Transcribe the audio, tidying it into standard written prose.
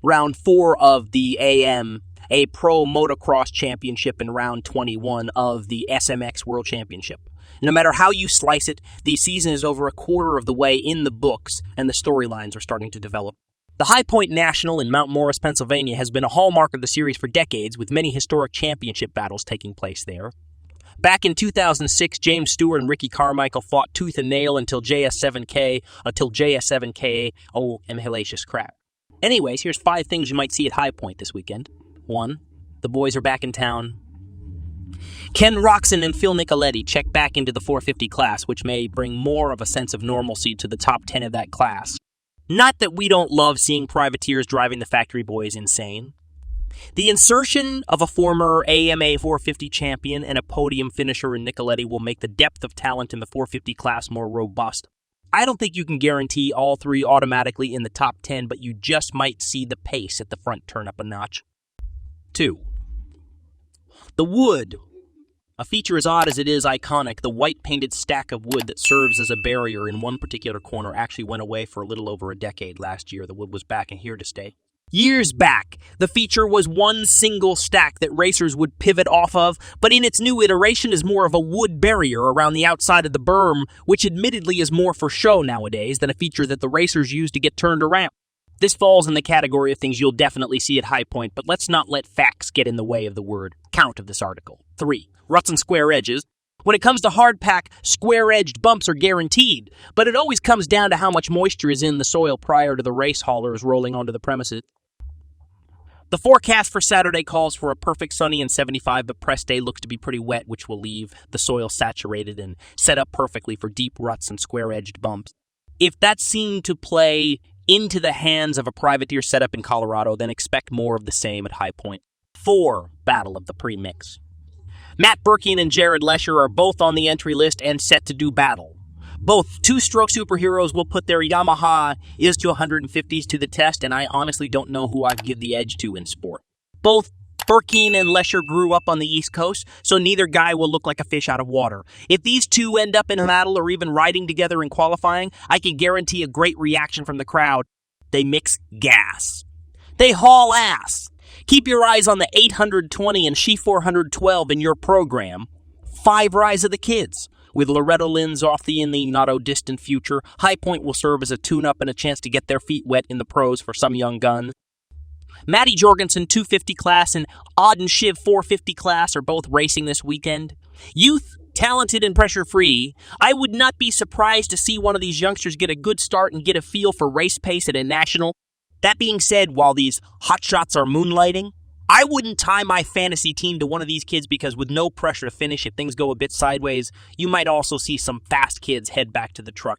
Round 4 of the AM, a Pro Motocross Championship, and Round 21 of the SMX World Championship. No matter how you slice it, the season is over a quarter of the way in the books, and the storylines are starting to develop. The High Point National in Mount Morris, Pennsylvania has been a hallmark of the series for decades, with many historic championship battles taking place there. Back in 2006, James Stewart and Ricky Carmichael fought tooth and nail until JS7K, an hellacious crap. Anyways, here's 5 things you might see at High Point this weekend. 1. The boys are back in town. Ken Roxon and Phil Nicoletti check back into the 450 class, which may bring more of a sense of normalcy to the top 10 of that class. Not that we don't love seeing privateers driving the factory boys insane. The insertion of a former AMA 450 champion and a podium finisher in Nicoletti will make the depth of talent in the 450 class more robust. I don't think you can guarantee all 3 automatically in the top 10, but you just might see the pace at the front turn up a notch. 2. The wood. A feature as odd as it is iconic, the white-painted stack of wood that serves as a barrier in one particular corner actually went away for a little over a decade last year. The wood was back and here to stay. Years back, the feature was one single stack that racers would pivot off of, but in its new iteration is more of a wood barrier around the outside of the berm, which admittedly is more for show nowadays than a feature that the racers use to get turned around. This falls in the category of things you'll definitely see at High Point, but let's not let facts get in the way of the word count of this article. 3. Ruts and square edges. When it comes to hardpack, square-edged bumps are guaranteed, but it always comes down to how much moisture is in the soil prior to the race haulers rolling onto the premises. The forecast for Saturday calls for a perfect sunny and 75, but press day looks to be pretty wet, which will leave the soil saturated and set up perfectly for deep ruts and square-edged bumps. If that seemed to play into the hands of a privateer setup in Colorado, then expect more of the same at High Point. 4. Battle of the Premix. Matt Burkien and Jared Lesher are both on the entry list and set to do battle. Both two-stroke superheroes will put their Yamaha is to 150s to the test, and I honestly don't know who I'd give the edge to in sport. Both Burkien and Lesher grew up on the East Coast, so neither guy will look like a fish out of water. If these two end up in a battle or even riding together in qualifying, I can guarantee a great reaction from the crowd. They mix gas. They haul ass. Keep your eyes on the 820 and She 412 in your program. 5 Rise of the Kids. With Loretta Lynn's off in the not-distant future, High Point will serve as a tune-up and a chance to get their feet wet in the pros for some young guns. Matty Jorgensen 250 class and Auden Shiv 450 class are both racing this weekend. Youth, talented and pressure-free, I would not be surprised to see one of these youngsters get a good start and get a feel for race pace at a national. That being said, while these hotshots are moonlighting, I wouldn't tie my fantasy team to one of these kids because with no pressure to finish, if things go a bit sideways, you might also see some fast kids head back to the truck.